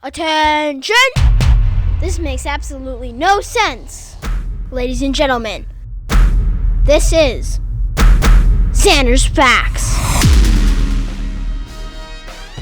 Attention! This makes absolutely no sense. Ladies and gentlemen, this is Zander's Facts.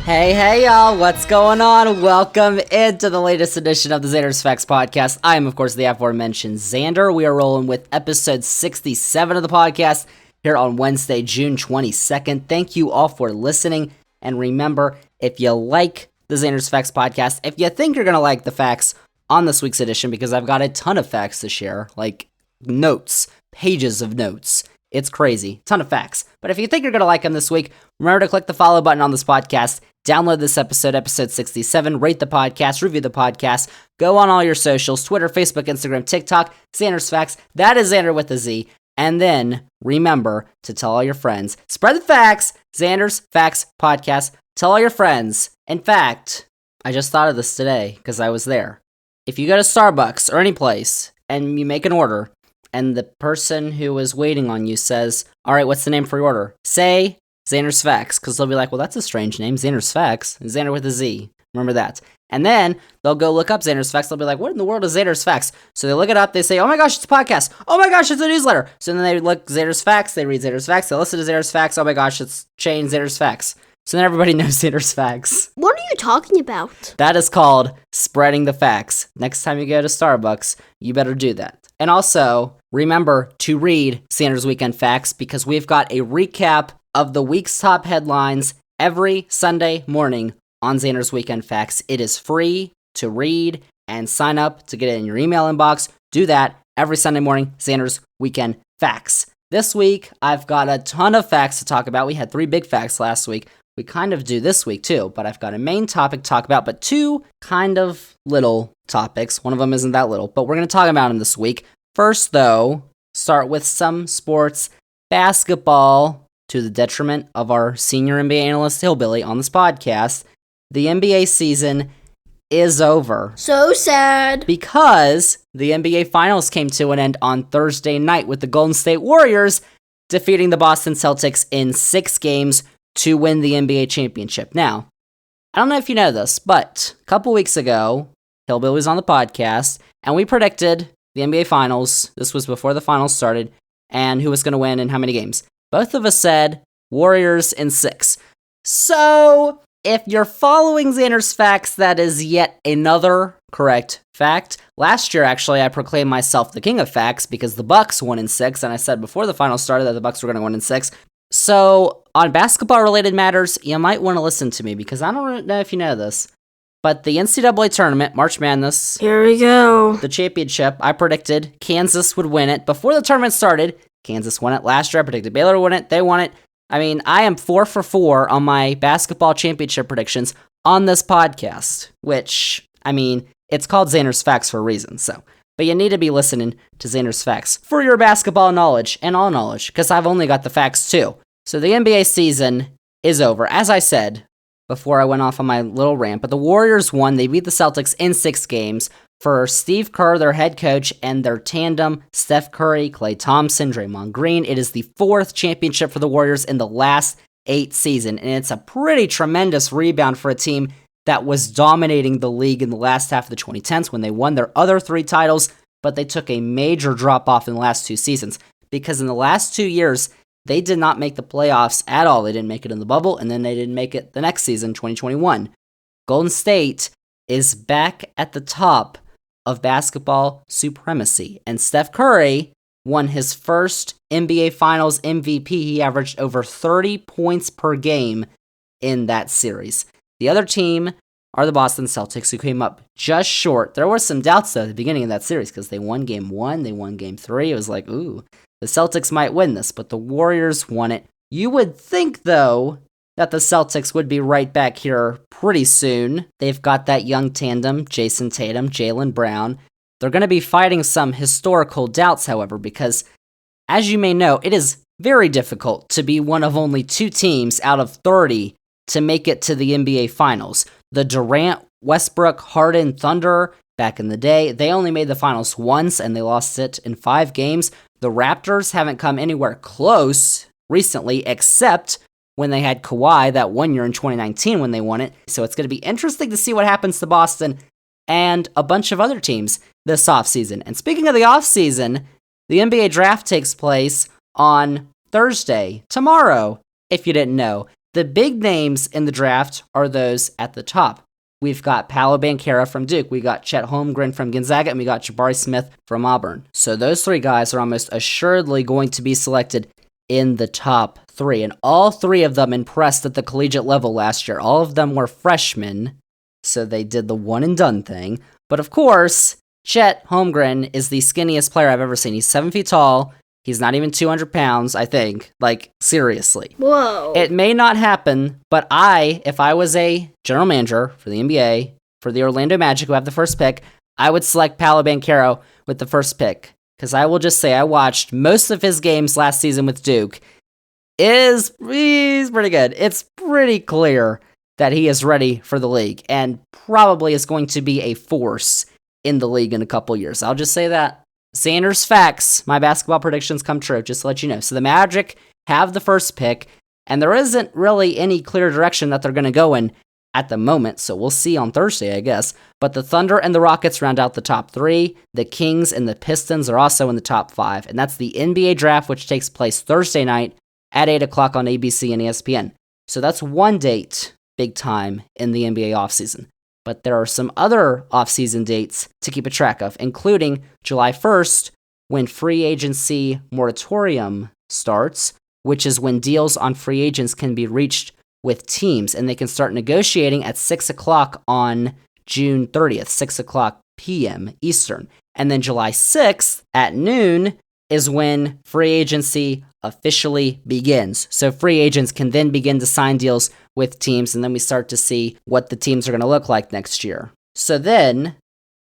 Hey y'all, what's going on? Welcome into the latest edition of the Zander's Facts podcast. I am, of course, the aforementioned Zander. We are rolling with episode 67 of the podcast here on Wednesday, June 22nd. Thank you all for listening. And remember, if you like the Zander's Facts podcast, if you think you're going to like the facts on this week's edition, because I've got a ton of facts to share, like notes, pages of notes. It's crazy. Ton of facts. But if you think you're going to like them this week, remember to click the follow button on this podcast, download this episode 67, rate the podcast, review the podcast, go on all your socials, Twitter, Facebook, Instagram, TikTok, Zander's Facts. That is Zander with a Z. And then remember to tell all your friends. Spread the facts. Zander's Facts podcast. Tell all your friends. In fact, I just thought of this today because I was there. If you go to Starbucks or any place and you make an order and the person who is waiting on you says, all right, what's the name for your order? Say Zander's Facts, because they'll be like, well, that's a strange name. Zander's Facts. Zander with a Z. Remember that. And then they'll go look up Zander's Facts. They'll be like, what in the world is Zander's Facts? So they look it up. They say, oh my gosh, it's a podcast. Oh my gosh, it's a newsletter. So then they look Zander's Facts. They read Zander's Facts. They listen to Zander's Facts. Oh my gosh, it's changed Zander's Facts. So then everybody knows Zander's Facts. What are you talking about? That is called spreading the facts. Next time you go to Starbucks, you better do that. And also, remember to read Zander's Weekend Facts, because we've got a recap of the week's top headlines every Sunday morning on Zander's Weekend Facts. It is free to read and sign up to get it in your email inbox. Do that every Sunday morning, Zander's Weekend Facts. This week, I've got a ton of facts to talk about. We had 3 big facts last week. We kind of do this week too, but I've got a main topic to talk about, but 2 kind of little topics. One of them isn't that little, but we're going to talk about them this week. First, though, start with some sports. Basketball, to the detriment of our senior NBA analyst Hillbilly on this podcast. The NBA season is over. So sad. Because the NBA Finals came to an end on Thursday night with the Golden State Warriors defeating the Boston Celtics in 6 games to win the NBA championship. Now, I don't know if you know this, but a couple weeks ago, Hillbilly was on the podcast, and we predicted the NBA Finals. This was before the finals started, and who was going to win and how many games. Both of us said Warriors in 6. So, if you're following Zander's Facts, that is yet another correct fact. Last year, actually, I proclaimed myself the king of facts because the Bucks won in 6, and I said before the finals started that the Bucks were going to win in 6. So, on basketball-related matters, you might want to listen to me, because I don't know if you know this, but the NCAA tournament, March Madness, Here we go. the championship, I predicted Kansas would win it. Before the tournament started, Kansas won it. Last year, I predicted Baylor would win it. They won it. I mean, I am 4 for 4 on my basketball championship predictions on this podcast, which, I mean, it's called Zander's Facts for a reason, so. But you need to be listening to Zander's Facts for your basketball knowledge and all knowledge, because I've only got the facts too. So the NBA season is over. As I said before I went off on my little rant, but the Warriors won. They beat the Celtics in 6 games. For Steve Kerr, their head coach, and their tandem, Steph Curry, Klay Thompson, Draymond Green, it is the 4th championship for the Warriors in the last 8 seasons, and it's a pretty tremendous rebound for a team that was dominating the league in the last half of the 2010s when they won their other 3 titles, but they took a major drop-off in the last 2 seasons, because in the last 2 years, they did not make the playoffs at all. They didn't make it in the bubble, and then they didn't make it the next season, 2021. Golden State is back at the top of basketball supremacy, and Steph Curry won his first NBA Finals MVP. He averaged over 30 points per game in that series. The other team are the Boston Celtics, who came up just short. There were some doubts, though, at the beginning of that series, because they won Game 1, they won Game 3. It was like, ooh, the Celtics might win this, but the Warriors won it. You would think, though, that the Celtics would be right back here pretty soon. They've got that young tandem, Jason Tatum, Jaylen Brown. They're going to be fighting some historical doubts, however, because, as you may know, it is very difficult to be one of only 2 teams out of 30 to make it to the NBA Finals. The Durant, Westbrook, Harden Thunder, back in the day, they only made the finals once, and they lost it in 5 games. The Raptors haven't come anywhere close recently, except when they had Kawhi that 1 year in 2019 when they won it. So it's going to be interesting to see what happens to Boston and a bunch of other teams this offseason. And speaking of the offseason, the NBA draft takes place on Thursday, tomorrow, if you didn't know. The big names in the draft are those at the top. We've got Paolo Banchero from Duke, we got Chet Holmgren from Gonzaga, and we got Jabari Smith from Auburn. So those three guys are almost assuredly going to be selected in the top three. And all three of them impressed at the collegiate level last year. All of them were freshmen, so they did the one and done thing. But of course, Chet Holmgren is the skinniest player I've ever seen. He's 7 feet tall. He's not even 200 pounds, I think. Like, seriously. Whoa. It may not happen, but if I was a general manager for the NBA, for the Orlando Magic who have the first pick, I would select Paolo Banchero with the first pick. Because I will just say I watched most of his games last season with Duke. He's pretty good. It's pretty clear that he is ready for the league and probably is going to be a force in the league in a couple years. I'll just say that. Zander's facts. My basketball predictions come true, just to let you know. So the Magic have the first pick, and there isn't really any clear direction that they're going to go in at the moment, so we'll see on Thursday, I guess. But the Thunder and the Rockets round out the top three. The Kings and the Pistons are also in the top five, and that's the NBA draft, which takes place Thursday night at 8 o'clock on ABC and ESPN. So that's one date, big time, in the NBA offseason. But there are some other offseason dates to keep a track of, including July 1st, when free agency moratorium starts, which is when deals on free agents can be reached with teams, and they can start negotiating at 6 o'clock on June 30th, 6 o'clock p.m. Eastern. And then July 6th at noon is when free agency officially begins. So free agents can then begin to sign deals with teams, and then we start to see what the teams are going to look like next year. So then,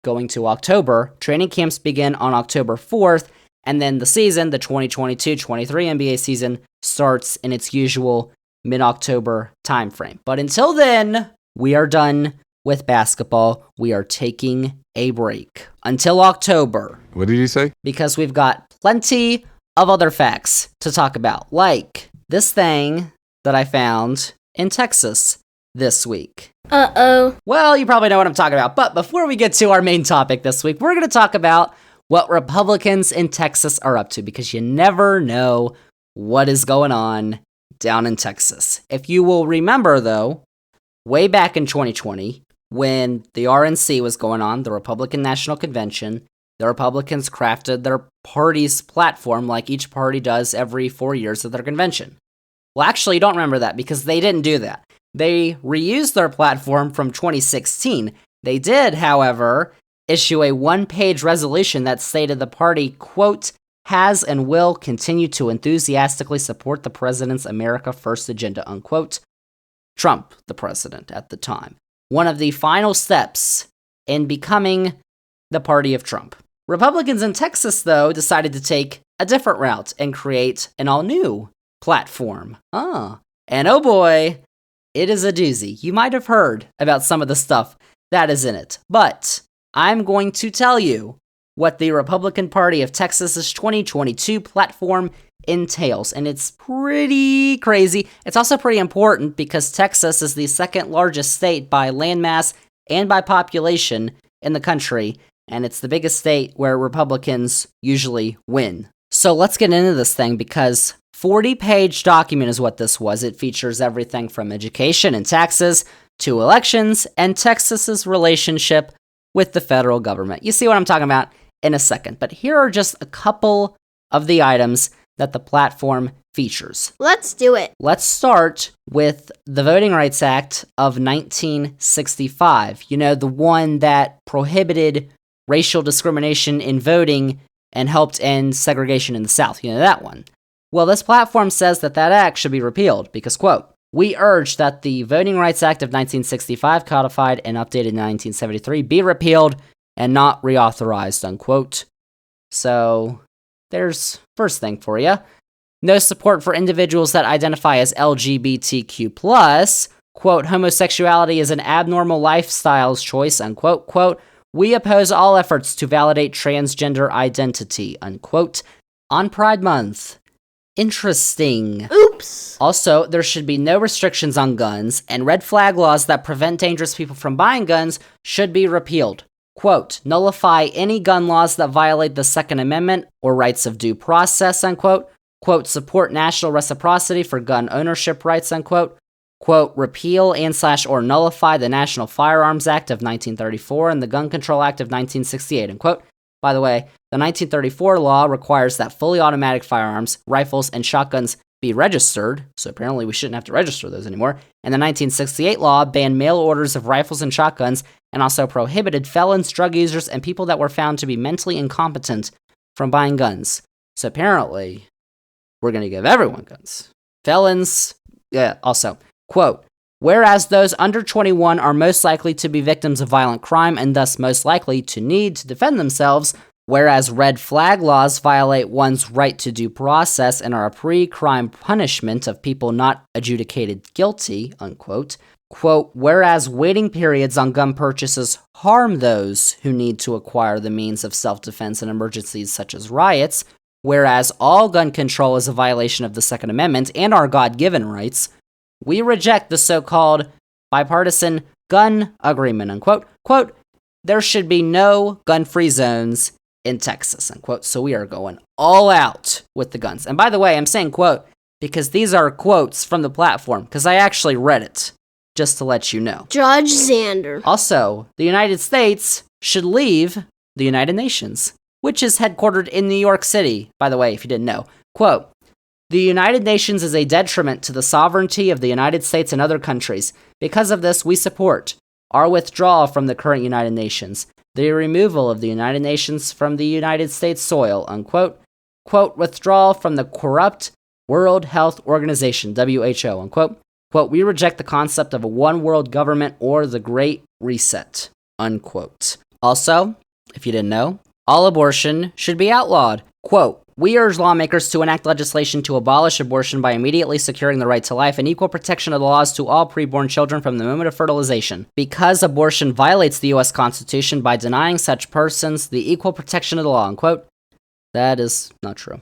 going to October, training camps begin on October 4th, and then the season, the 2022-23 NBA season, starts in its usual mid-October timeframe. But until then, we are done with basketball. We are taking a break until October. What did he say? Because we've got plenty of other facts to talk about, like this thing that I found in Texas this week. Uh-oh. Well, you probably know what I'm talking about, but before we get to our main topic this week, we're going to talk about what Republicans in Texas are up to, because you never know what is going on down in Texas. If you will remember, though, way back in 2020, when the RNC was going on, the Republican National Convention, the Republicans crafted their party's platform like each party does every 4 years at their convention. Well, actually, you don't remember that because they didn't do that. They reused their platform from 2016. They did, however, issue a one-page resolution that stated the party, quote, has and will continue to enthusiastically support the president's America First agenda, unquote. Trump, the president at the time. One of the final steps in becoming the party of Trump. Republicans in Texas, though, decided to take a different route and create an all-new platform. And oh boy, it is a doozy. You might have heard about some of the stuff that is in it, but I'm going to tell you what the Republican Party of Texas's 2022 platform entails, and it's pretty crazy. It's also pretty important because Texas is the second largest state by landmass and by population in the country, and it's the biggest state where Republicans usually win. So let's get into this thing, because 40-page document is what this was. It features everything from education and taxes to elections and Texas's relationship with the federal government. You see what I'm talking about in a second, but here are just a couple of the items that the platform features. Let's do it. Let's start with the Voting Rights Act of 1965. You know, the one that prohibited racial discrimination in voting and helped end segregation in the South. You know that one. Well, this platform says that that act should be repealed because, quote, we urge that the Voting Rights Act of 1965, codified and updated in 1973, be repealed and not reauthorized, unquote. So, there's first thing for you. No support for individuals that identify as LGBTQ+. Quote, homosexuality is an abnormal lifestyle's choice, unquote. Quote, we oppose all efforts to validate transgender identity, unquote. On Pride Month, Interesting. Oops. Also, there should be no restrictions on guns, and red flag laws that prevent dangerous people from buying guns should be repealed. Quote, nullify any gun laws that violate the Second Amendment or rights of due process, unquote. Quote, support national reciprocity for gun ownership rights, unquote. Quote, repeal and/or nullify the National Firearms Act of 1934 and the Gun Control Act of 1968, unquote. By the way, the 1934 law requires that fully automatic firearms, rifles, and shotguns be registered, so apparently we shouldn't have to register those anymore. And the 1968 law banned mail orders of rifles and shotguns and also prohibited felons, drug users, and people that were found to be mentally incompetent from buying guns. So apparently, we're going to give everyone guns. Felons, yeah, also. Quote, whereas those under 21 are most likely to be victims of violent crime and thus most likely to need to defend themselves, whereas red flag laws violate one's right to due process and are a pre-crime punishment of people not adjudicated guilty, unquote. Quote, whereas waiting periods on gun purchases harm those who need to acquire the means of self-defense in emergencies such as riots, whereas all gun control is a violation of the Second Amendment and our God-given rights, we reject the so-called bipartisan gun agreement, unquote. Quote, there should be no gun-free zones in Texas, unquote. So we are going all out with the guns. And by the way, I'm saying quote because these are quotes from the platform, because I actually read it, just to let you know. Judge Zander. Also, the United States should leave the United Nations, which is headquartered in New York City, by the way, if you didn't know. Quote, the United Nations is a detriment to the sovereignty of the United States and other countries. Because of this, we support our withdrawal from the current United Nations, the removal of the United Nations from the United States soil, unquote. Quote, withdrawal from the corrupt World Health Organization, WHO, unquote. Quote, we reject the concept of a one world government or the Great Reset, unquote. Also, if you didn't know, all abortion should be outlawed. Quote, we urge lawmakers to enact legislation to abolish abortion by immediately securing the right to life and equal protection of the laws to all preborn children from the moment of fertilization. Because abortion violates the U.S. Constitution by denying such persons the equal protection of the law, unquote. That is not true.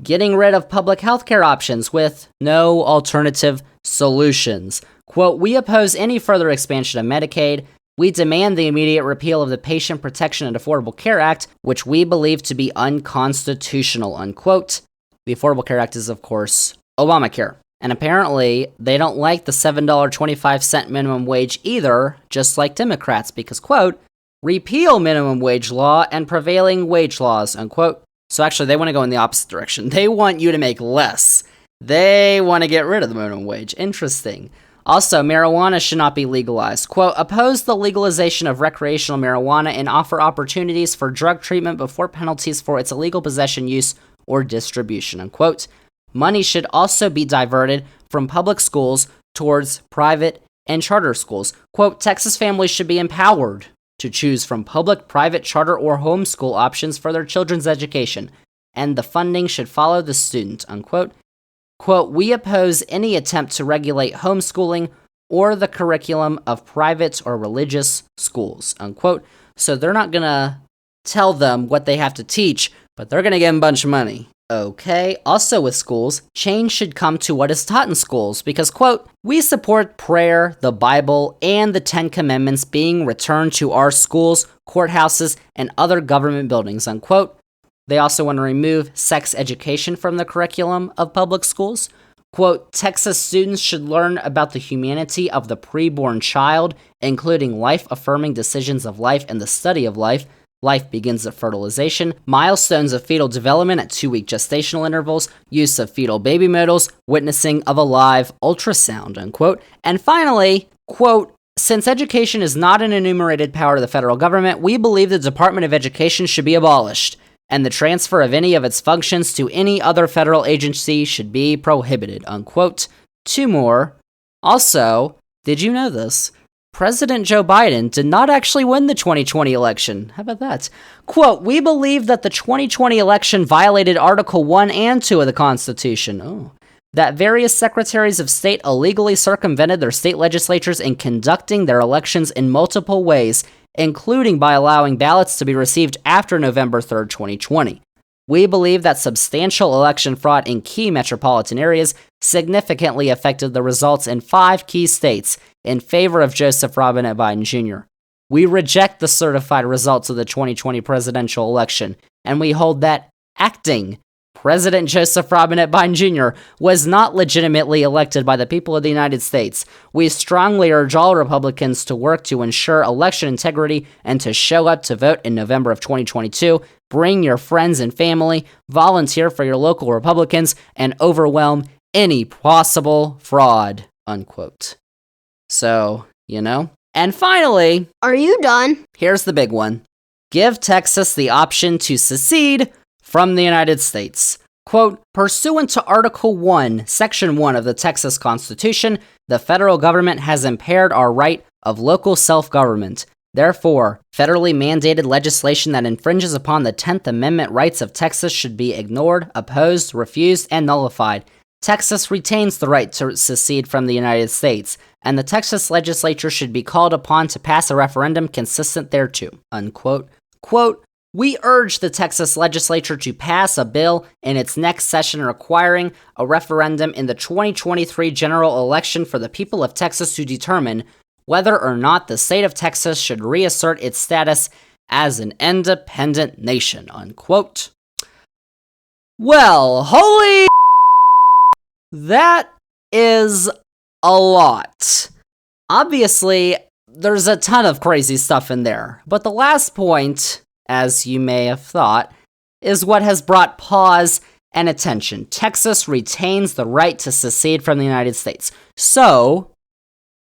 Getting rid of public health care options with no alternative solutions. Quote, we oppose any further expansion of Medicaid. We demand the immediate repeal of the Patient Protection and Affordable Care Act, which we believe to be unconstitutional, unquote. The Affordable Care Act is, of course, Obamacare. And apparently, they don't like the $7.25 minimum wage either, just like Democrats, because, quote, repeal minimum wage law and prevailing wage laws, unquote. So actually, they want to go in the opposite direction. They want you to make less. They want to get rid of the minimum wage. Interesting. Also, marijuana should not be legalized. Quote, oppose the legalization of recreational marijuana and offer opportunities for drug treatment before penalties for its illegal possession, use, or distribution, unquote. Money should also be diverted from public schools towards private and charter schools. Quote, Texas families should be empowered to choose from public, private, charter, or homeschool options for their children's education, and the funding should follow the student, unquote. Quote, we oppose any attempt to regulate homeschooling or the curriculum of private or religious schools, unquote. So they're not going to tell them what they have to teach, but they're going to give them a bunch of money. Okay, also with schools, change should come to what is taught in schools because, quote, we support prayer, the Bible, and the Ten Commandments being returned to our schools, courthouses, and other government buildings, unquote. They also want to remove sex education from the curriculum of public schools. Quote, Texas students should learn about the humanity of the preborn child, including life-affirming decisions of life and the study of life. Life begins at fertilization, milestones of fetal development at 2-week gestational intervals, use of fetal baby models, witnessing of a live ultrasound, unquote. And finally, quote, since education is not an enumerated power to the federal government, we believe the Department of Education should be abolished, and the transfer of any of its functions to any other federal agency should be prohibited, unquote. 2 more. Also, did you know this? President Joe Biden did not actually win the 2020 election. How about that? Quote, we believe that the 2020 election violated Article 1 and 2 of the Constitution. Oh. That various secretaries of state illegally circumvented their state legislatures in conducting their elections in multiple ways, including by allowing ballots to be received after November 3rd, 2020. We believe that substantial election fraud in key metropolitan areas significantly affected the results in 5 key states in favor of Joseph Robinette Biden Jr. We reject the certified results of the 2020 presidential election, and we hold that acting President Joseph Robinette Biden Jr. was not legitimately elected by the people of the United States. We strongly urge all Republicans to work to ensure election integrity and to show up to vote in November of 2022. Bring your friends and family, volunteer for your local Republicans, and overwhelm any possible fraud, unquote. So, And finally, Are you done? here's the big one. Give Texas the option to secede from the United States. Quote, pursuant to Article 1, Section 1 of the Texas Constitution, the federal government has impaired our right of local self-government. Therefore, federally mandated legislation that infringes upon the 10th Amendment rights of Texas should be ignored, opposed, refused, and nullified. Texas retains the right to secede from the United States, and the Texas legislature should be called upon to pass a referendum consistent thereto, unquote. Quote, we urge the Texas legislature to pass a bill in its next session requiring a referendum in the 2023 general election for the people of Texas to determine whether or not the state of Texas should reassert its status as an independent nation, unquote. Well, holy that is a lot. Obviously, there's a ton of crazy stuff in there, but the last point, as you may have thought, is what has brought pause and attention. Texas retains the right to secede from the United States. So,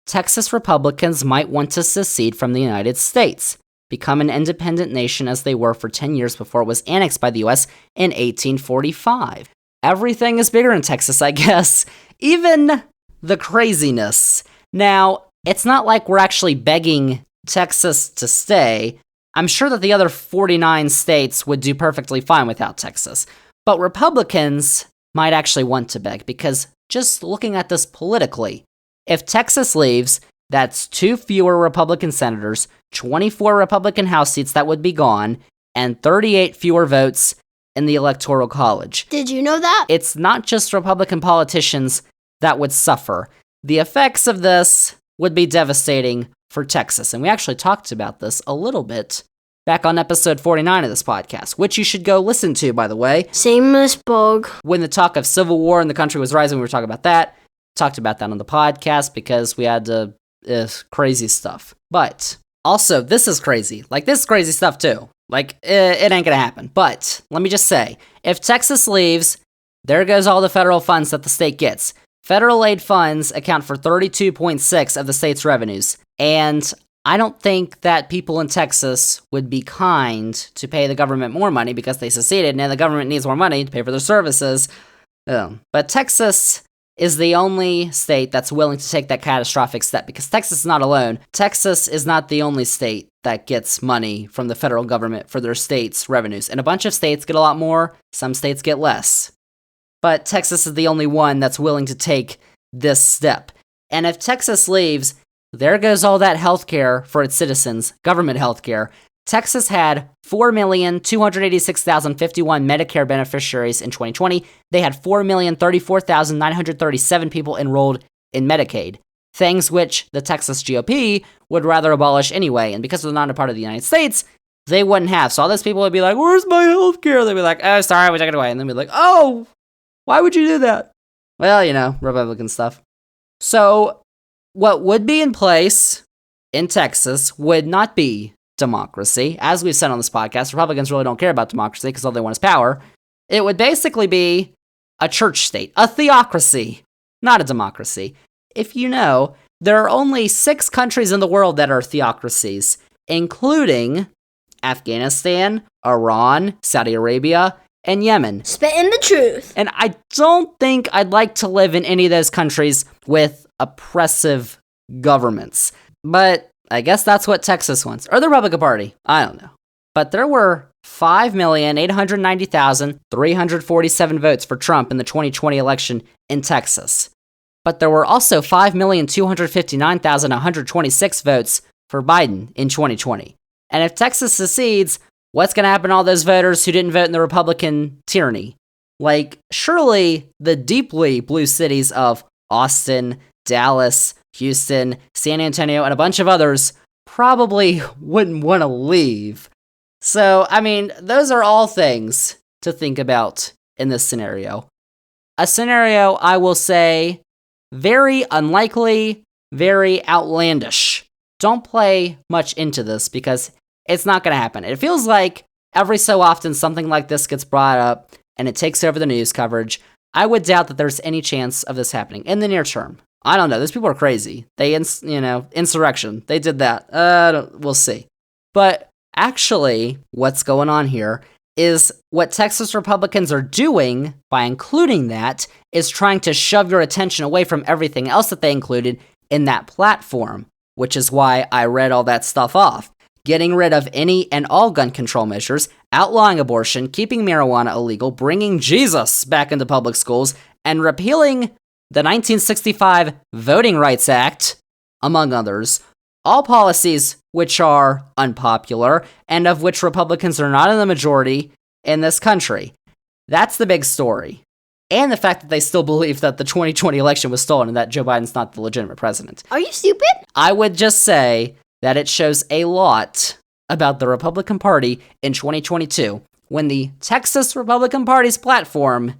Texas Republicans might want to secede from the United States, become an independent nation as they were for 10 years before it was annexed by the US in 1845. Everything is bigger in Texas, I guess. Even the craziness. Now, it's not like we're actually begging Texas to stay. I'm sure that the other 49 states would do perfectly fine without Texas. But Republicans might actually want to beg, because just looking at this politically, if Texas leaves, that's 2 fewer Republican senators, 24 Republican House seats that would be gone, and 38 fewer votes in the Electoral College. Did you know that? It's not just Republican politicians that would suffer. The effects of this would be devastating for Texas, and we actually talked about this a little bit back on episode 49 of this podcast, which you should go listen to, by the way. Shameless bug. When the talk of civil war in the country was rising, we were talking about that. Talked about that on the podcast because we had crazy stuff. But also, this is crazy. This is crazy stuff too. It ain't gonna happen. But let me just say, if Texas leaves, there goes all the federal funds that the state gets. Federal aid funds account for 32.6% of the state's revenues. And I don't think that people in Texas would be kind to pay the government more money because they seceded, and the government needs more money to pay for their services. But Texas is the only state that's willing to take that catastrophic step, because Texas is not alone. Texas is not the only state that gets money from the federal government for their state's revenues. And a bunch of states get a lot more, some states get less. But Texas is the only one that's willing to take this step. And if Texas leaves, there goes all that healthcare for its citizens, government healthcare. Texas had 4,286,051 Medicare beneficiaries in 2020. They had 4,034,937 people enrolled in Medicaid, things which the Texas GOP would rather abolish anyway. And because they're not a part of the United States, they wouldn't have. So all those people would be like, where's my healthcare? They'd be like, oh, sorry, we took it away. And then be like, oh, why would you do that? Well, Republican stuff. So what would be in place in Texas would not be democracy. As we've said on this podcast, Republicans really don't care about democracy because all they want is power. It would basically be a church state, a theocracy, not a democracy. If you know, there are only 6 countries in the world that are theocracies, including Afghanistan, Iran, Saudi Arabia, and Yemen. Spitting the truth. And I don't think I'd like to live in any of those countries with oppressive governments. But I guess that's what Texas wants. Or the Republican Party. I don't know. But there were 5,890,347 votes for Trump in the 2020 election in Texas. But there were also 5,259,126 votes for Biden in 2020. And if Texas secedes, what's going to happen to all those voters who didn't vote in the Republican tyranny? Like, surely the deeply blue cities of Austin, Dallas, Houston, San Antonio, and a bunch of others probably wouldn't want to leave. So, I mean, those are all things to think about in this scenario. A scenario, I will say, very unlikely, very outlandish. Don't play much into this because it's not going to happen. It feels like every so often something like this gets brought up and it takes over the news coverage. I would doubt that there's any chance of this happening in the near term. I don't know. Those people are crazy. Insurrection. They did that. We'll see. But actually, what's going on here is what Texas Republicans are doing by including that is trying to shove your attention away from everything else that they included in that platform, which is why I read all that stuff off. Getting rid of any and all gun control measures, outlawing abortion, keeping marijuana illegal, bringing Jesus back into public schools, and repealing the 1965 Voting Rights Act, among others. All policies which are unpopular and of which Republicans are not in the majority in this country. That's the big story. And the fact that they still believe that the 2020 election was stolen and that Joe Biden's not the legitimate president. Are you stupid? I would just say that it shows a lot about the Republican Party in 2022 when the Texas Republican Party's platform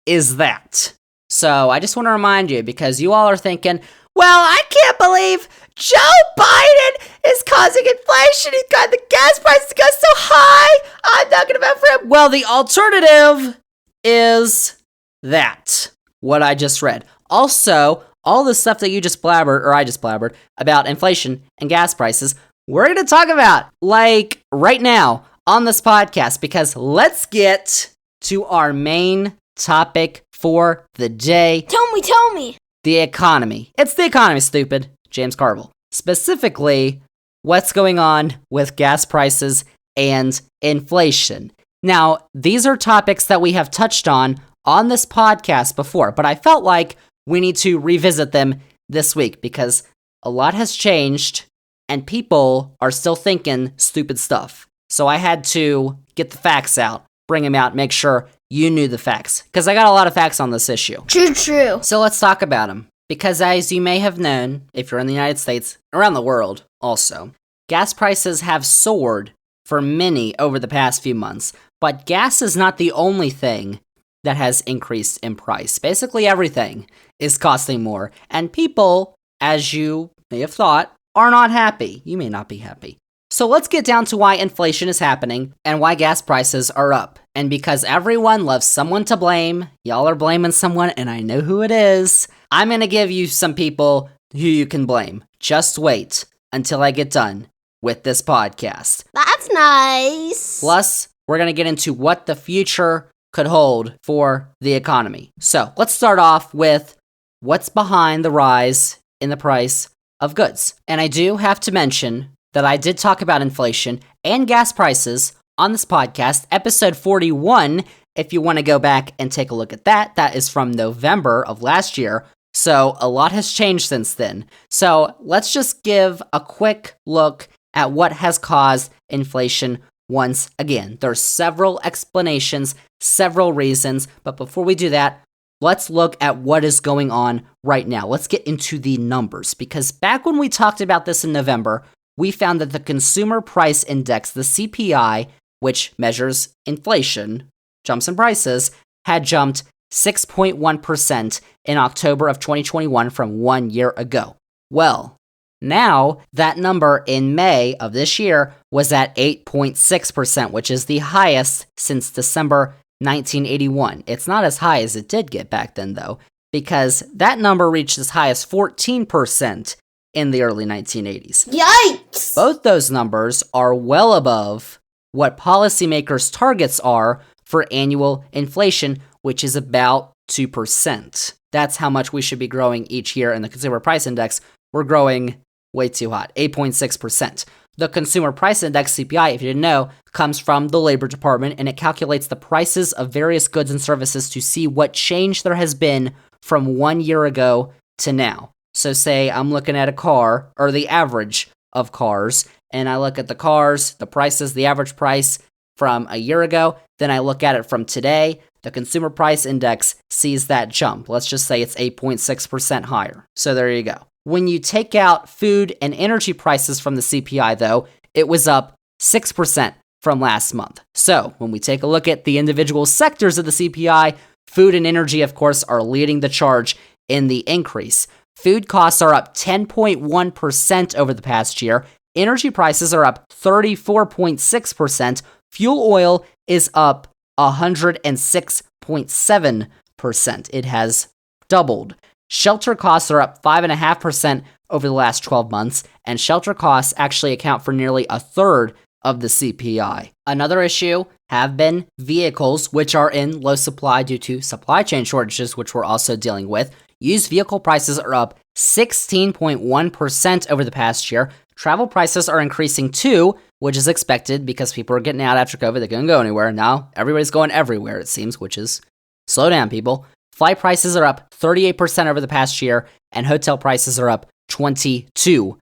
is that. So I just want to remind you, because you all are thinking, well, I can't believe Joe Biden is causing inflation. He's got the gas prices go so high. I'm not going to vote for him. Well, the alternative is that, what I just read. Also, all the stuff that you just blabbered, or I just blabbered, about inflation and gas prices, we're going to talk about, like, right now on this podcast, because let's get to our main topic for the day. Tell me. The economy. It's the economy, stupid. James Carville. Specifically, what's going on with gas prices and inflation. Now, these are topics that we have touched on this podcast before, but I felt like we need to revisit them this week because a lot has changed and people are still thinking stupid stuff. So I had to get the facts out, bring them out, make sure you knew the facts, because I got a lot of facts on this issue. True. So let's talk about them. Because as you may have known, if you're in the United States, around the world also, gas prices have soared for many over the past few months. But gas is not the only thing that has increased in price. Basically everything is costing more. And people, as you may have thought, are not happy. You may not be happy. So let's get down to why inflation is happening and why gas prices are up. And because everyone loves someone to blame, y'all are blaming someone, and I know who it is. I'm going to give you some people who you can blame. Just wait until I get done with this podcast. That's nice. Plus, we're going to get into what the future could hold for the economy. So let's start off with what's behind the rise in the price of goods. And I do have to mention that I did talk about inflation and gas prices on this podcast, episode 41, if you want to go back and take a look at that. That is from November of last year, so a lot has changed since then. So let's just give a quick look at what has caused inflation once again. There's several explanations, several reasons, but before we do that, let's look at what is going on right now. Let's get into the numbers, because back when we talked about this in November, we found that the Consumer Price Index, the CPI, which measures inflation, jumps in prices, had jumped 6.1% in October of 2021 from 1 year ago. Well, now that number in May of this year was at 8.6%, which is the highest since December 1981. It's not as high as it did get back then, though, because that number reached as high as 14% in the early 1980s. Yikes! Both those numbers are well above what policymakers' targets are for annual inflation, which is about 2%. That's how much we should be growing each year in the Consumer Price Index. We're growing way too hot, 8.6%. The Consumer Price Index, CPI, if you didn't know, comes from the Labor Department, and it calculates the prices of various goods and services to see what change there has been from 1 year ago to now. So say I'm looking at a car, or the average of cars, and I look at the cars, the prices, the average price from a year ago, then I look at it from today, the consumer price index sees that jump. Let's just say it's 8.6% higher. So there you go. When you take out food and energy prices from the CPI, though, it was up 6% from last month. So when we take a look at the individual sectors of the CPI, food and energy, of course, are leading the charge in the increase. Food costs are up 10.1% over the past year. Energy prices are up 34.6%. Fuel oil is up 106.7%. It has doubled. Shelter costs are up 5.5% over the last 12 months, and shelter costs actually account for nearly a third of the CPI. Another issue have been vehicles, which are in low supply due to supply chain shortages, which we're also dealing with. Used vehicle prices are up 16.1% over the past year. Travel prices are increasing too, which is expected because people are getting out after COVID. They couldn't go anywhere. Now everybody's going everywhere, it seems, which is slow down, people. Flight prices are up 38% over the past year, and hotel prices are up 22%.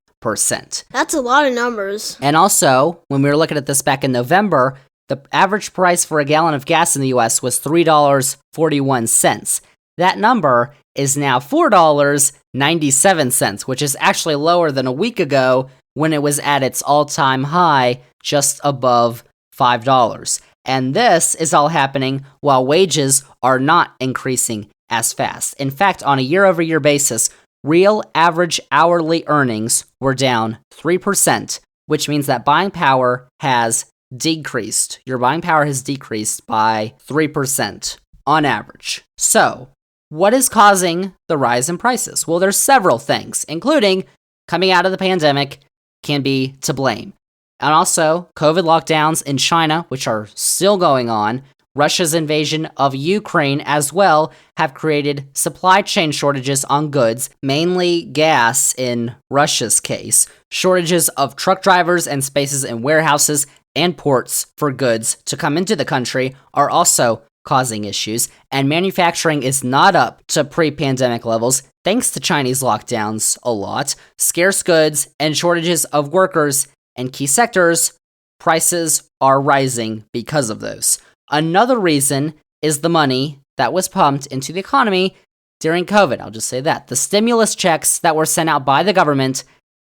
That's a lot of numbers. And also, when we were looking at this back in November, the average price for a gallon of gas in the US was $3.41. That number is now $4.97, which is actually lower than a week ago when it was at its all-time high, just above $5. And this is all happening while wages are not increasing as fast. In fact, on a year-over-year basis, real average hourly earnings were down 3%, which means that buying power has decreased. Your buying power has decreased by 3% on average. So, what is causing the rise in prices? Well, there's several things, including coming out of the pandemic can be to blame. And also, COVID lockdowns in China, which are still going on, Russia's invasion of Ukraine as well, have created supply chain shortages on goods, mainly gas in Russia's case. Shortages of truck drivers and spaces in warehouses and ports for goods to come into the country are also causing issues, and manufacturing is not up to pre-pandemic levels thanks to Chinese lockdowns a lot. Scarce goods and shortages of workers and key sectors, prices are rising because of those. Another reason is the money that was pumped into the economy during COVID. I'll just say that. The stimulus checks that were sent out by the government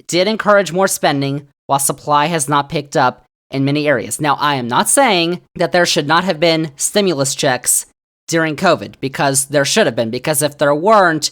did encourage more spending, while supply has not picked up in many areas. Now, I am not saying that there should not have been stimulus checks during COVID, because there should have been, because if there weren't,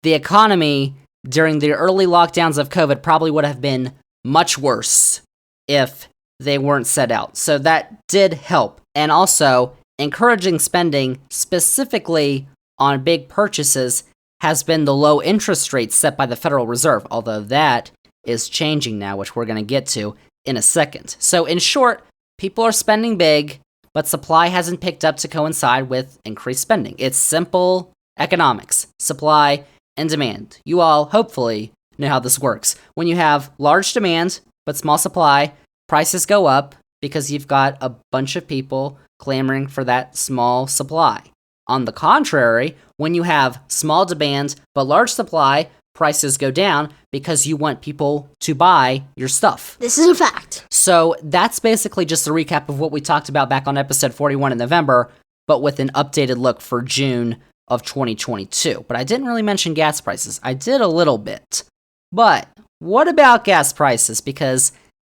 the economy during the early lockdowns of COVID probably would have been much worse if they weren't set out. So that did help. And also, encouraging spending specifically on big purchases has been the low interest rates set by the Federal Reserve, although that is changing now, which we're going to get to in a second. So in short, people are spending big, but supply hasn't picked up to coincide with increased spending. It's simple economics, supply and demand. You all hopefully know how this works. When you have large demand but small supply, prices go up because you've got a bunch of people clamoring for that small supply. On the contrary, when you have small demand but large supply, prices go down because you want people to buy your stuff. This is a fact. So that's basically just a recap of what we talked about back on episode 41 in November, but with an updated look for June of 2022. But I didn't really mention gas prices. I did a little bit. But what about gas prices? Because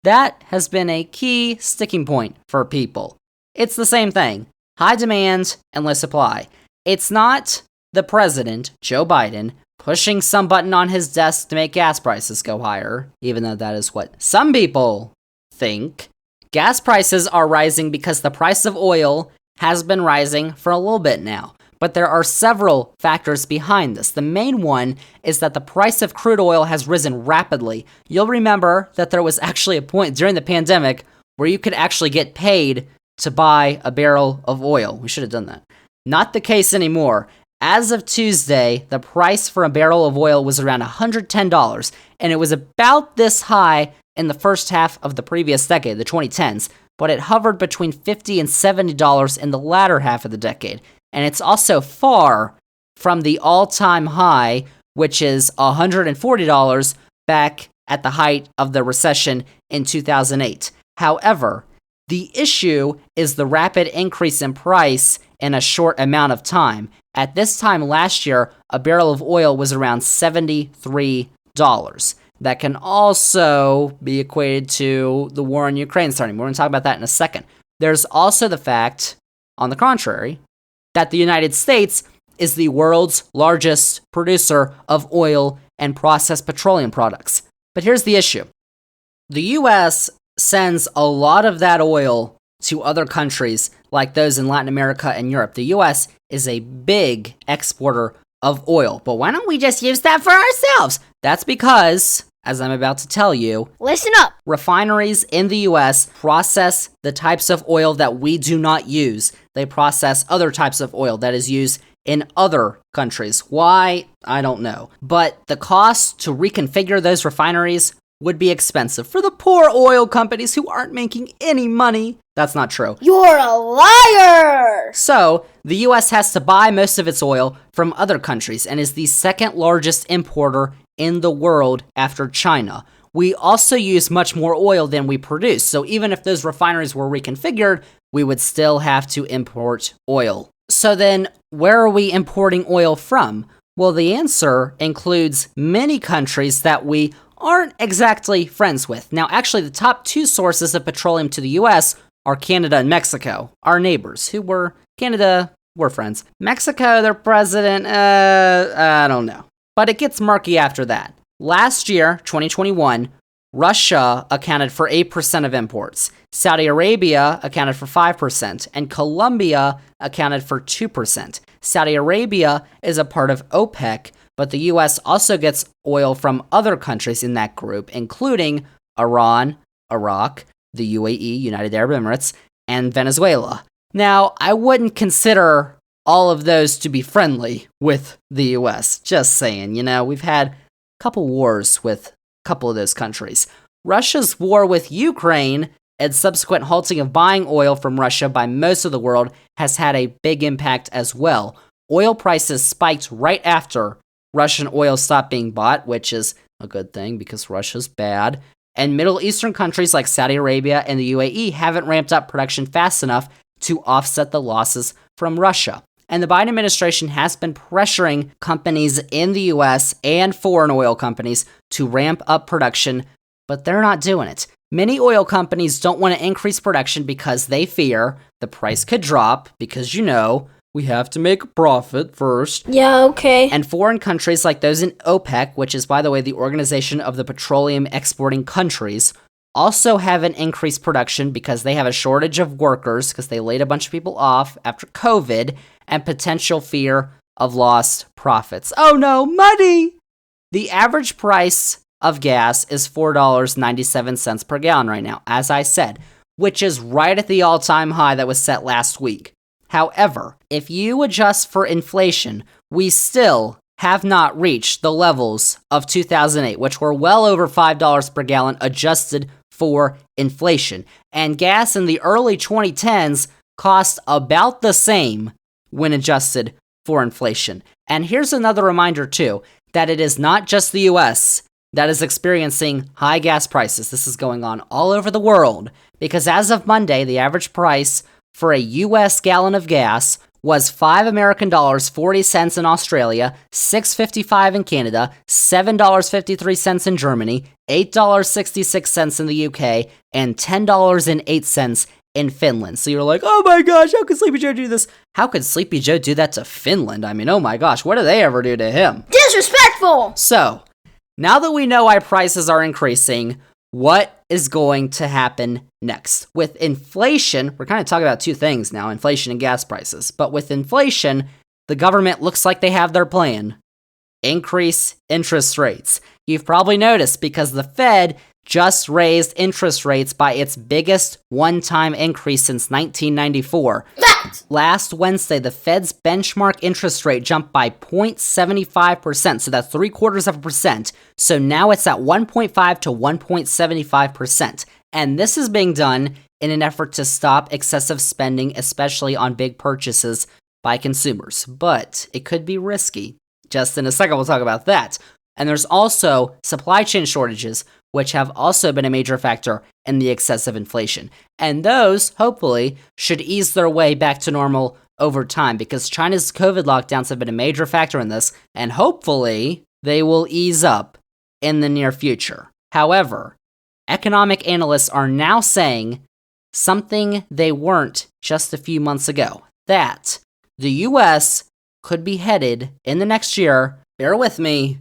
that has been a key sticking point for people. It's the same thing. High demand and low supply. It's not the president, Joe Biden, pushing some button on his desk to make gas prices go higher, even though that is what some people think. Gas prices are rising because the price of oil has been rising for a little bit now. But there are several factors behind this. The main one is that the price of crude oil has risen rapidly. You'll remember that there was actually a point during the pandemic where you could actually get paid to buy a barrel of oil. We should have done that. Not the case anymore. As of Tuesday, the price for a barrel of oil was around $110, and it was about this high in the first half of the previous decade, the 2010s, but it hovered between $50 and $70 in the latter half of the decade. And it's also far from the all-time high, which is $140 back at the height of the recession in 2008. However, the issue is the rapid increase in price in a short amount of time. At this time last year, a barrel of oil was around $73. That can also be equated to the war in Ukraine starting. We're going to talk about that in a second. There's also the fact, on the contrary, that the United States is the world's largest producer of oil and processed petroleum products. But here's the issue. The U.S. sends a lot of that oil to other countries like those in Latin America and Europe. The U.S. is a big exporter of oil. But why don't we just use that for ourselves? That's because, as I'm about to tell you, Listen up. refineries in the U.S. process the types of oil that we do not use. They process other types of oil that is used in other countries. Why? I don't know. But the cost to reconfigure those refineries would be expensive for the poor oil companies who aren't making any money. That's not true. You're a liar! So, the US has to buy most of its oil from other countries and is the second largest importer in the world after China. We also use much more oil than we produce, so even if those refineries were reconfigured, we would still have to import oil. So then, where are we importing oil from? Well, the answer includes many countries that we aren't exactly friends with. Now, actually, the top two sources of petroleum to the US are Canada and Mexico, our neighbors, who were Canada, we're friends. Mexico, their president, I don't know. But it gets murky after that. Last year, 2021, Russia accounted for 8% of imports, Saudi Arabia accounted for 5%, and Colombia accounted for 2%. Saudi Arabia is a part of OPEC, but the US also gets oil from other countries in that group, including Iran, Iraq, the UAE, United Arab Emirates, and Venezuela. Now, I wouldn't consider all of those to be friendly with the US. Just saying, we've had a couple wars with a couple of those countries. Russia's war with Ukraine and subsequent halting of buying oil from Russia by most of the world has had a big impact as well. Oil prices spiked right after Russian oil stopped being bought, which is a good thing because Russia's bad. And Middle Eastern countries like Saudi Arabia and the UAE haven't ramped up production fast enough to offset the losses from Russia. And the Biden administration has been pressuring companies in the US and foreign oil companies to ramp up production, but they're not doing it. Many oil companies don't want to increase production because they fear the price could drop because, we have to make a profit first. Yeah, okay. And foreign countries like those in OPEC, which is, by the way, the Organization of the Petroleum Exporting Countries, also haven't increased production because they have a shortage of workers because they laid a bunch of people off after COVID and potential fear of lost profits. Oh no, money! The average price of gas is $4.97 per gallon right now, as I said, which is right at the all-time high that was set last week. However, if you adjust for inflation, we still have not reached the levels of 2008, which were well over $5 per gallon adjusted for inflation. And gas in the early 2010s cost about the same when adjusted for inflation. And here's another reminder, too, that it is not just the US that is experiencing high gas prices. This is going on all over the world, because as of Monday, the average price for a US gallon of gas was $5 in Australia, $6.55 in Canada, $7.53 in Germany, $8.66 in the UK, and $10.08 in Finland. So you're like, oh my gosh, how could Sleepy Joe do this? How could Sleepy Joe do that to Finland? I mean, oh my gosh, what do they ever do to him? Disrespectful! So, now that we know why prices are increasing, what is going to happen next? With inflation, we're kind of talking about two things now, inflation and gas prices. But with inflation, the government looks like they have their plan. Increase interest rates. You've probably noticed because the Fed just raised interest rates by its biggest one-time increase since 1994. Last Wednesday, the Fed's benchmark interest rate jumped by 0.75%, so that's 0.75%. So now it's at 1.5 to 1.75%. And this is being done in an effort to stop excessive spending, especially on big purchases by consumers. But it could be risky. Just in a second, we'll talk about that. And there's also supply chain shortages, which have also been a major factor in the excessive inflation. And those, hopefully, should ease their way back to normal over time because China's COVID lockdowns have been a major factor in this, and hopefully they will ease up in the near future. However, economic analysts are now saying something they weren't just a few months ago, that the US could be headed in the next year, bear with me,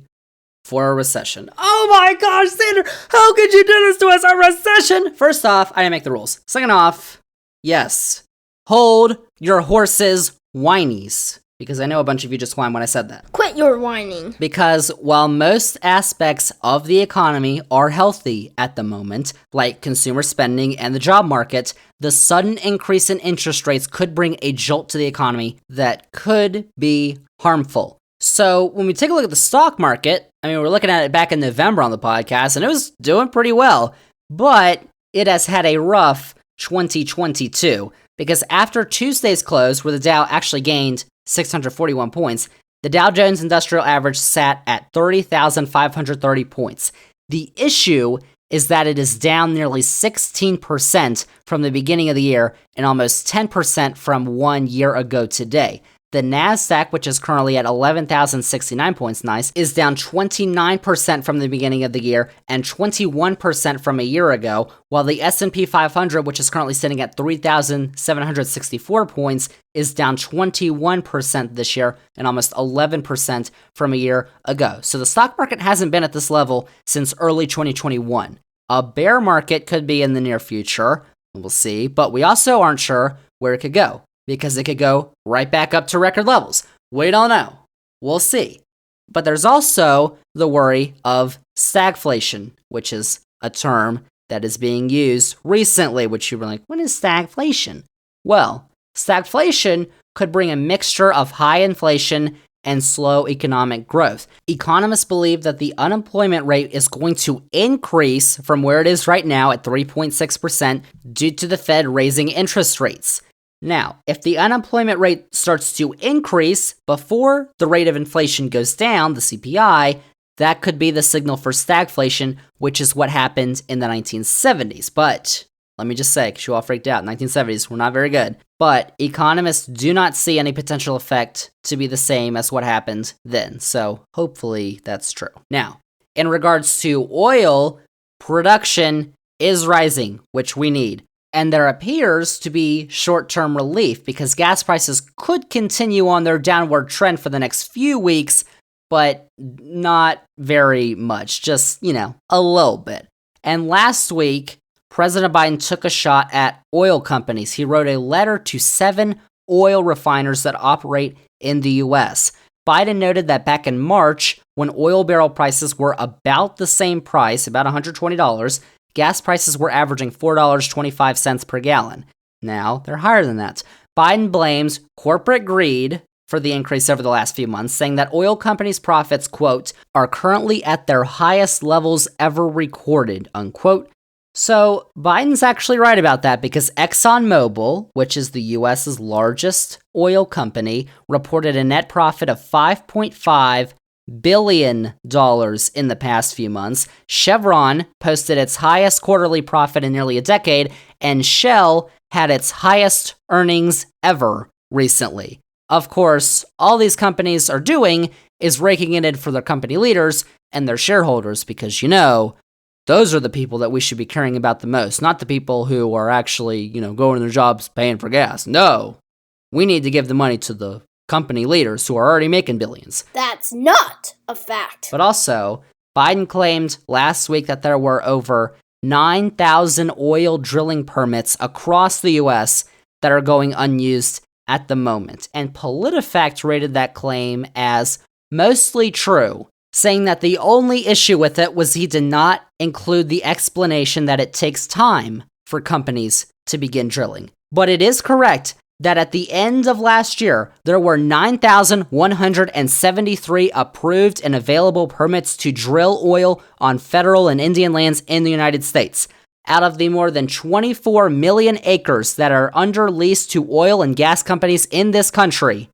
for a recession. Oh my gosh, Zander, how could you do this to us, a recession? First off, I didn't make the rules. Second off, yes, hold your horses' whinies. Because I know a bunch of you just whined when I said that. Quit your whining. Because while most aspects of the economy are healthy at the moment, like consumer spending and the job market, the sudden increase in interest rates could bring a jolt to the economy that could be harmful. So when we take a look at the stock market, I mean, we're looking at it back in November on the podcast, and it was doing pretty well. But it has had a rough 2022. Because after Tuesday's close, where the Dow actually gained 641 points, the Dow Jones Industrial Average sat at 30,530 points. The issue is that it is down nearly 16% from the beginning of the year and almost 10% from 1 year ago today. The NASDAQ, which is currently at 11,069 points, nice, is down 29% from the beginning of the year and 21% from a year ago, while the S&P 500, which is currently sitting at 3,764 points, is down 21% this year and almost 11% from a year ago. So the stock market hasn't been at this level since early 2021. A bear market could be in the near future, we'll see, but we also aren't sure where it could go, because it could go right back up to record levels. We don't know. We'll see. But there's also the worry of stagflation, which is a term that is being used recently, which you were like, what is stagflation? Well, stagflation could bring a mixture of high inflation and slow economic growth. Economists believe that the unemployment rate is going to increase from where it is right now at 3.6% due to the Fed raising interest rates. Now, if the unemployment rate starts to increase before the rate of inflation goes down, the CPI, that could be the signal for stagflation, which is what happened in the 1970s. But let me just say, because you all freaked out, 1970s were not very good. But economists do not see any potential effect to be the same as what happened then. So hopefully that's true. Now, in regards to oil, production is rising, which we need. And there appears to be short-term relief because gas prices could continue on their downward trend for the next few weeks, but not very much, just, a little bit. And last week, President Biden took a shot at oil companies. He wrote a letter to 7 oil refiners that operate in the U.S. Biden noted that back in March, when oil barrel prices were about the same price, about $120, gas prices were averaging $4.25 per gallon. Now, they're higher than that. Biden blames corporate greed for the increase over the last few months, saying that oil companies' profits, quote, are currently at their highest levels ever recorded, unquote. So, Biden's actually right about that because ExxonMobil, which is the U.S.'s largest oil company, reported a net profit of $5.5 billion in the past few months. Chevron posted its highest quarterly profit in nearly a decade, and Shell had its highest earnings ever recently. Of course, all these companies are doing is raking it in for their company leaders and their shareholders because, those are the people that we should be caring about the most, not the people who are actually, going to their jobs paying for gas. No, we need to give the money to the company leaders who are already making billions. That's not a fact. But also, Biden claimed last week that there were over 9,000 oil drilling permits across the U.S. that are going unused at the moment. And PolitiFact rated that claim as mostly true, saying that the only issue with it was he did not include the explanation that it takes time for companies to begin drilling. But it is correct that at the end of last year, there were 9,173 approved and available permits to drill oil on federal and Indian lands in the United States. Out of the more than 24 million acres that are under lease to oil and gas companies in this country,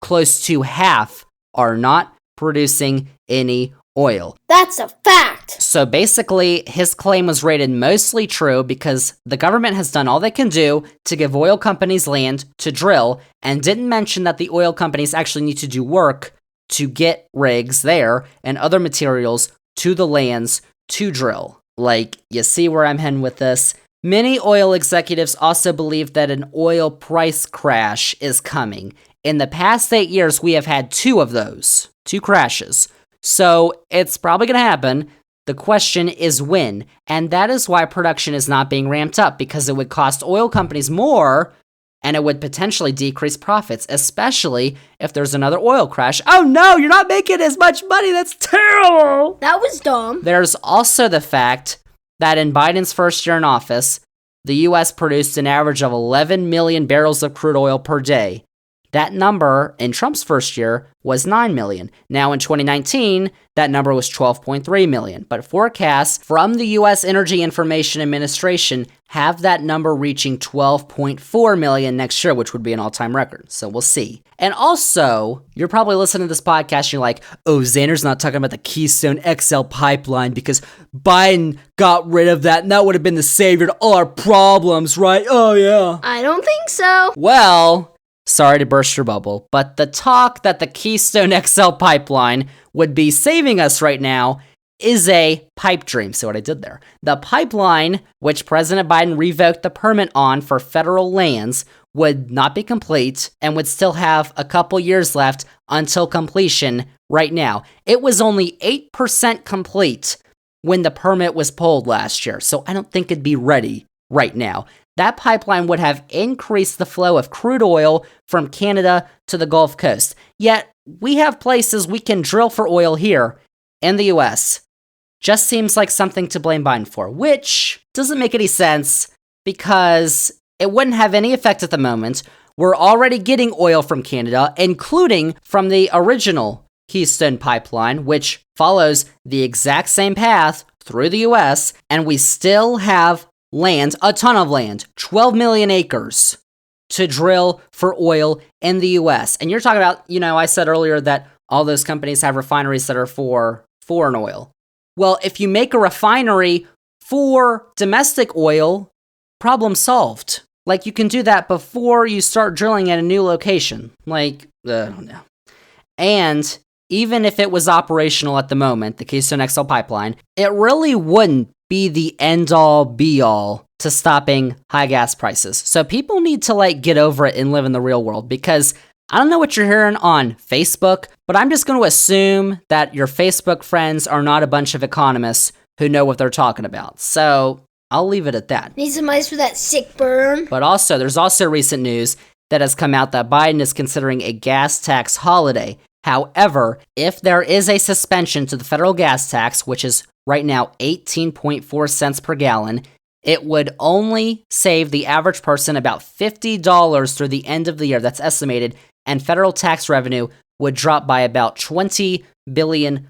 close to half are not producing any oil. That's a fact. So basically, his claim was rated mostly true because the government has done all they can do to give oil companies land to drill and didn't mention that the oil companies actually need to do work to get rigs there and other materials to the lands to drill. Like, you see where I'm heading with this? Many oil executives also believe that an oil price crash is coming. In the past 8 years, we have had 2 of those, 2 crashes. So it's probably going to happen. The question is when. And that is why production is not being ramped up, because it would cost oil companies more and it would potentially decrease profits, especially if there's another oil crash. Oh no, you're not making as much money. That's terrible. That was dumb. There's also the fact that in Biden's first year in office, the U.S. produced an average of 11 million barrels of crude oil per day. That number in Trump's first year was 9 million. Now in 2019, that number was 12.3 million. But forecasts from the U.S. Energy Information Administration have that number reaching 12.4 million next year, which would be an all-time record. So we'll see. And also, you're probably listening to this podcast and you're like, oh, Zander's not talking about the Keystone XL pipeline because Biden got rid of that and that would have been the savior to all our problems, right? Oh, yeah. I don't think so. Well, sorry to burst your bubble, but the talk that the Keystone XL pipeline would be saving us right now is a pipe dream. See what I did there? The pipeline, which President Biden revoked the permit on for federal lands, would not be complete and would still have a couple years left until completion right now. It was only 8% complete when the permit was pulled last year, so I don't think it'd be ready right now. That pipeline would have increased the flow of crude oil from Canada to the Gulf Coast. Yet, we have places we can drill for oil here in the US. Just seems like something to blame Biden for, which doesn't make any sense because it wouldn't have any effect at the moment. We're already getting oil from Canada, including from the original Keystone pipeline, which follows the exact same path through the US, and we still have land, a ton of land, 12 million acres to drill for oil in the US. And you're talking about, I said earlier that all those companies have refineries that are for foreign oil. Well, if you make a refinery for domestic oil, problem solved. Like, you can do that before you start drilling at a new location. I don't know. And even if it was operational at the moment, the Keystone XL pipeline, it really wouldn't be the end-all, be-all to stopping high gas prices. So people need to, get over it and live in the real world, because I don't know what you're hearing on Facebook, but I'm just going to assume that your Facebook friends are not a bunch of economists who know what they're talking about. So I'll leave it at that. Need some ice for that sick burn. But also, there's also recent news that has come out that Biden is considering a gas tax holiday. However, if there is a suspension to the federal gas tax, which is right now 18.4 cents per gallon, it would only save the average person about $50 through the end of the year. That's estimated, and federal tax revenue would drop by about $20 billion.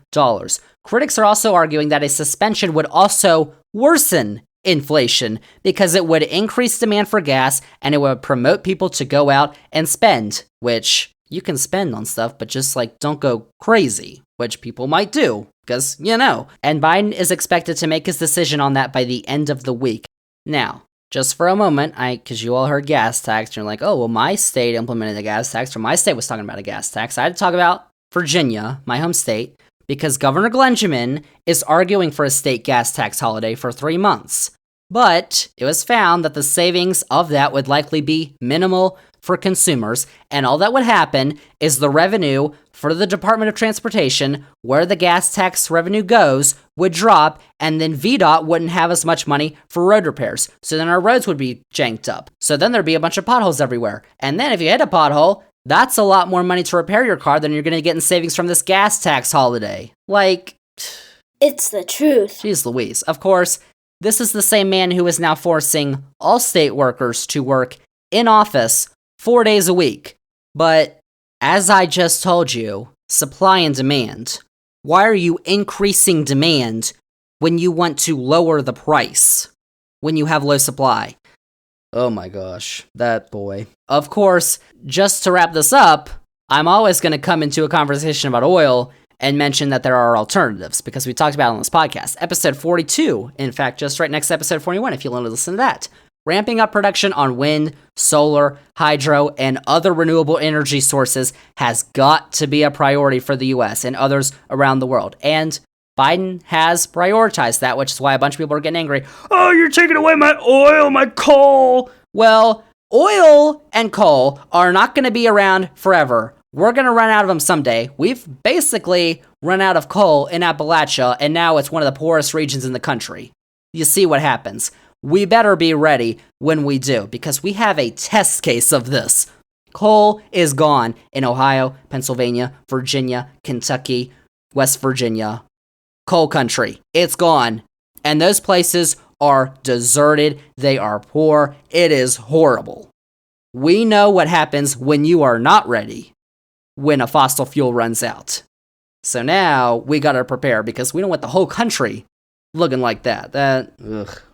Critics are also arguing that a suspension would also worsen inflation because it would increase demand for gas and it would promote people to go out and spend, which you can spend on stuff, but just don't go crazy, which people might do because, And Biden is expected to make his decision on that by the end of the week. Now, just for a moment, because you all heard gas tax, and you're like, oh, well, my state implemented a gas tax, or my state was talking about a gas tax. I had to talk about Virginia, my home state, because Governor Glenjamin is arguing for a state gas tax holiday for 3 months. But it was found that the savings of that would likely be minimal for consumers, and all that would happen is the revenue for the Department of Transportation, where the gas tax revenue goes, would drop, and then VDOT wouldn't have as much money for road repairs. So then our roads would be janked up. So then there'd be a bunch of potholes everywhere. And then if you hit a pothole, that's a lot more money to repair your car than you're going to get in savings from this gas tax holiday. It's the truth. Jeez Louise. Of course, this is the same man who is now forcing all state workers to work in office 4 days a week. But as I just told you, supply and demand. Why are you increasing demand when you want to lower the price? When you have low supply? Oh my gosh, that boy. Of course, just to wrap this up, I'm always going to come into a conversation about oil and mention that there are alternatives because we talked about it on this podcast. Episode 42, in fact, just right next to episode 41, if you want to listen to that. Ramping up production on wind, solar, hydro, and other renewable energy sources has got to be a priority for the US and others around the world. And Biden has prioritized that, which is why a bunch of people are getting angry. Oh, you're taking away my oil, my coal. Well, oil and coal are not going to be around forever. We're going to run out of them someday. We've basically run out of coal in Appalachia, and now it's one of the poorest regions in the country. You see what happens. We better be ready when we do, because we have a test case of this. Coal is gone in Ohio, Pennsylvania, Virginia, Kentucky, West Virginia. Coal country. It's gone. And those places are deserted. They are poor. It is horrible. We know what happens when you are not ready, when a fossil fuel runs out. So now we gotta prepare because we don't want the whole country looking like that.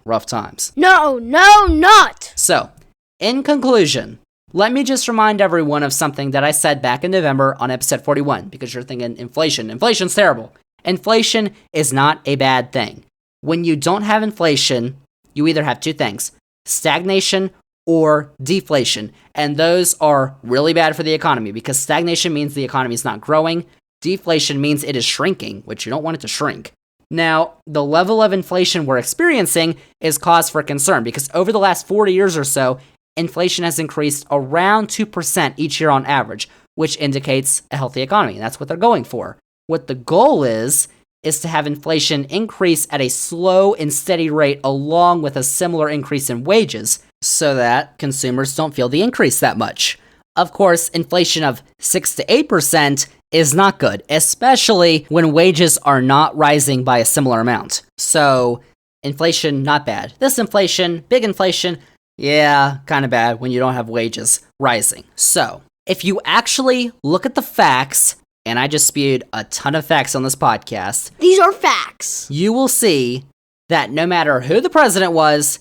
Rough times. No, not! So, in conclusion, let me just remind everyone of something that I said back in November on episode 41, because you're thinking inflation. Inflation's terrible. Inflation is not a bad thing. When you don't have inflation, you either have two things: stagnation or deflation. And those are really bad for the economy because stagnation means the economy is not growing. Deflation means it is shrinking, which you don't want it to shrink. Now, the level of inflation we're experiencing is cause for concern because over the last 40 years or so, inflation has increased around 2% each year on average, which indicates a healthy economy. And that's what they're going for. What the goal is to have inflation increase at a slow and steady rate along with a similar increase in wages so that consumers don't feel the increase that much. Of course, inflation of 6 to 8% is not good, especially when wages are not rising by a similar amount. So, inflation, not bad. This inflation, big inflation, yeah, kind of bad when you don't have wages rising. So, if you actually look at the facts, and I just spewed a ton of facts on this podcast. These are facts. You will see that no matter who the president was,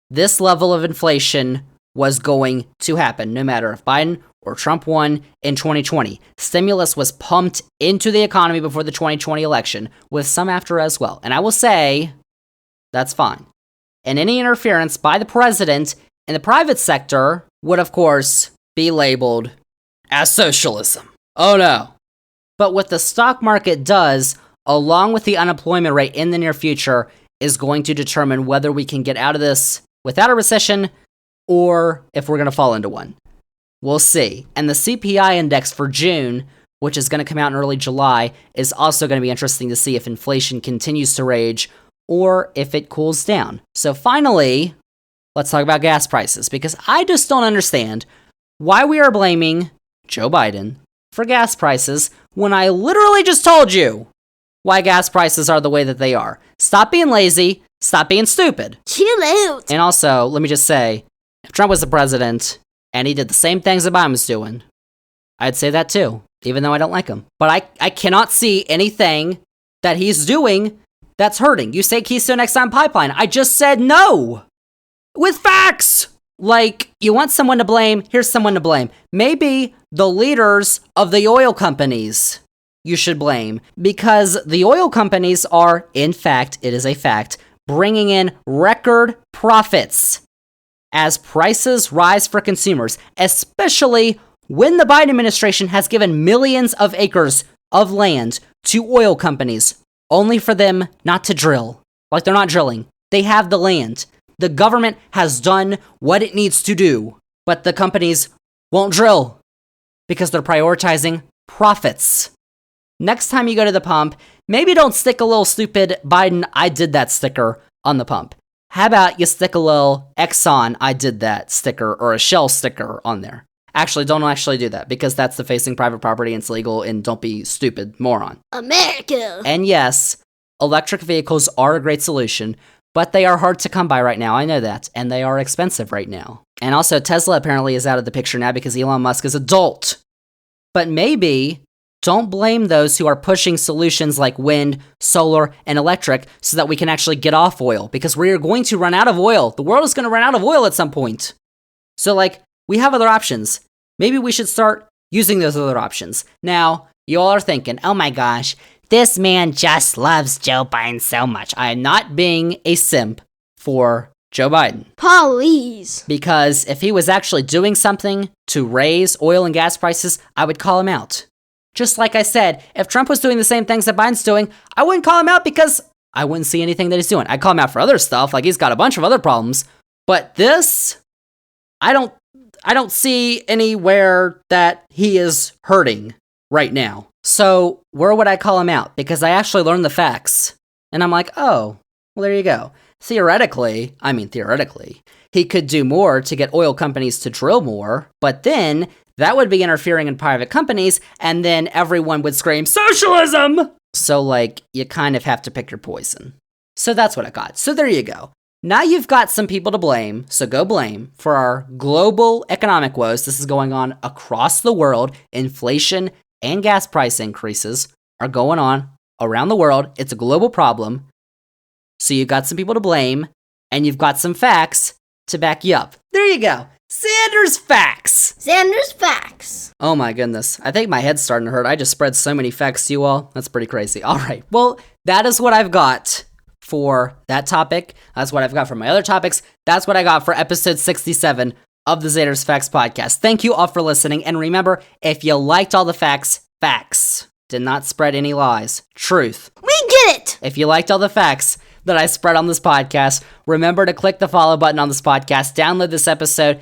this level of inflation was going to happen, no matter if Biden or Trump won in 2020. Stimulus was pumped into the economy before the 2020 election, with some after as well. And I will say, that's fine. And any interference by the president in the private sector would, of course, be labeled as socialism. Oh no. But what the stock market does, along with the unemployment rate in the near future, is going to determine whether we can get out of this without a recession or if we're going to fall into one. We'll see. And the CPI index for June, which is going to come out in early July, is also going to be interesting to see if inflation continues to rage or if it cools down. So finally, let's talk about gas prices, because I just don't understand why we are blaming Joe Biden for gas prices when I literally just told you why gas prices are the way that they are. Stop being lazy. Stop being stupid. Chill out. And also, let me just say, if Trump was the president and he did the same things that Biden was doing, I'd say that too, even though I don't like him. But I cannot see anything that he's doing that's hurting. You say Keystone XL pipeline. I just said no. With facts. Like, you want someone to blame, here's someone to blame. Maybe the leaders of the oil companies you should blame, because the oil companies are, in fact, it is a fact, bringing in record profits as prices rise for consumers, especially when the Biden administration has given millions of acres of land to oil companies, only for them not to drill. Like, they're not drilling. They have the land. The government has done what it needs to do, but the companies won't drill because they're prioritizing profits. Next time you go to the pump, maybe don't stick a little stupid Biden I did that sticker on the pump. How about you stick a little Exxon I did that sticker or a Shell sticker on there? Actually, don't actually do that because that's defacing private property and it's legal, and don't be stupid, moron. America! And yes, electric vehicles are a great solution, but they are hard to come by right now, I know that, and they are expensive right now. And also, Tesla apparently is out of the picture now because Elon Musk is a dolt. But maybe don't blame those who are pushing solutions like wind, solar, and electric so that we can actually get off oil, because we are going to run out of oil. The world is going to run out of oil at some point. So, we have other options. Maybe we should start using those other options. Now, You all are thinking, oh my gosh, this man just loves Joe Biden so much. I am not being a simp for Joe Biden. Please. Because if he was actually doing something to raise oil and gas prices, I would call him out. Just like I said, if Trump was doing the same things that Biden's doing, I wouldn't call him out because I wouldn't see anything that he's doing. I'd call him out for other stuff, like he's got a bunch of other problems. But this, I don't see anywhere that he is hurting right now. So where would I call him out? Because I actually learned the facts. And I'm like, oh, well, there you go. Theoretically, he could do more to get oil companies to drill more, but then that would be interfering in private companies, and then everyone would scream, socialism! So, like, you kind of have to pick your poison. So that's what I got. So there you go. Now you've got some people to blame, so go blame, for our global economic woes. This is going on across the world. Inflation and gas price increases are going on around the world. It's a global problem. So you've got some people to blame, and you've got some facts to back you up. There you go. Zander's facts. Zander's facts. Oh my goodness. I think my head's starting to hurt. I just spread so many facts to you all. That's pretty crazy. All right. Well, that is what I've got for that topic. That's what I've got for my other topics. That's what I got for episode 67 of the Zander's Facts podcast. Thank you all for listening. And remember, if you liked all the facts, did not spread any lies. Truth. We get it. If you liked all the facts that I spread on this podcast, remember to click the follow button on this podcast, download this episode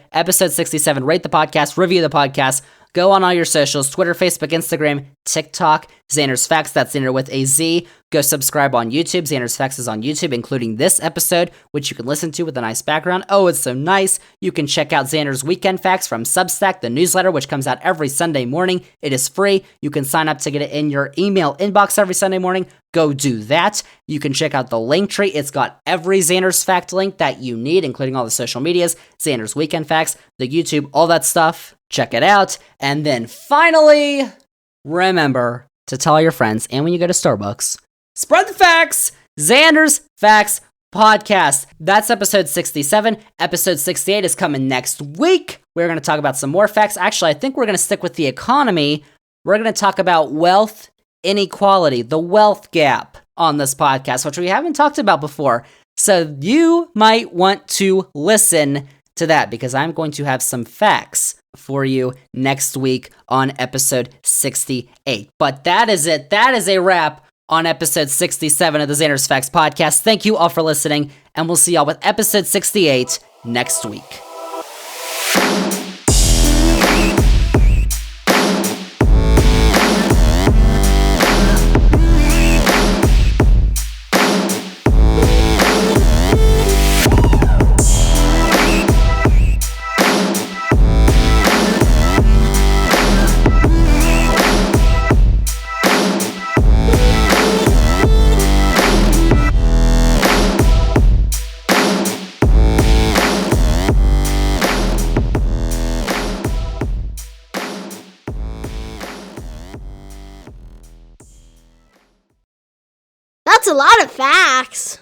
67, rate the podcast, review the podcast, go on all your socials, Twitter, Facebook, Instagram, TikTok, Zander's Facts, that's Zander with a Z. Go subscribe on YouTube. Zander's Facts is on YouTube, including this episode, which you can listen to with a nice background. Oh, it's so nice. You can check out Zander's Weekend Facts from Substack, the newsletter, which comes out every Sunday morning. It is free. You can sign up to get it in your email inbox every Sunday morning. Go do that. You can check out the link tree. It's got every Zander's Fact link that you need, including all the social medias, Zander's Weekend Facts, the YouTube, all that stuff. Check it out. And then finally, remember to tell all your friends, and when you go to Starbucks, spread the facts. Zander's Facts podcast. That's episode 67. Episode 68 is coming next week. We're going to talk about some more facts. Actually, I think we're going to stick with the economy. We're going to talk about wealth inequality, the wealth gap on this podcast, which we haven't talked about before. So you might want to listen to that because I'm going to have some facts for you next week on episode 68. But that is it. That is a wrap on episode 67 of the Zander's Facts podcast. Thank you all for listening, and we'll see y'all with episode 68 next week. That's a lot of facts.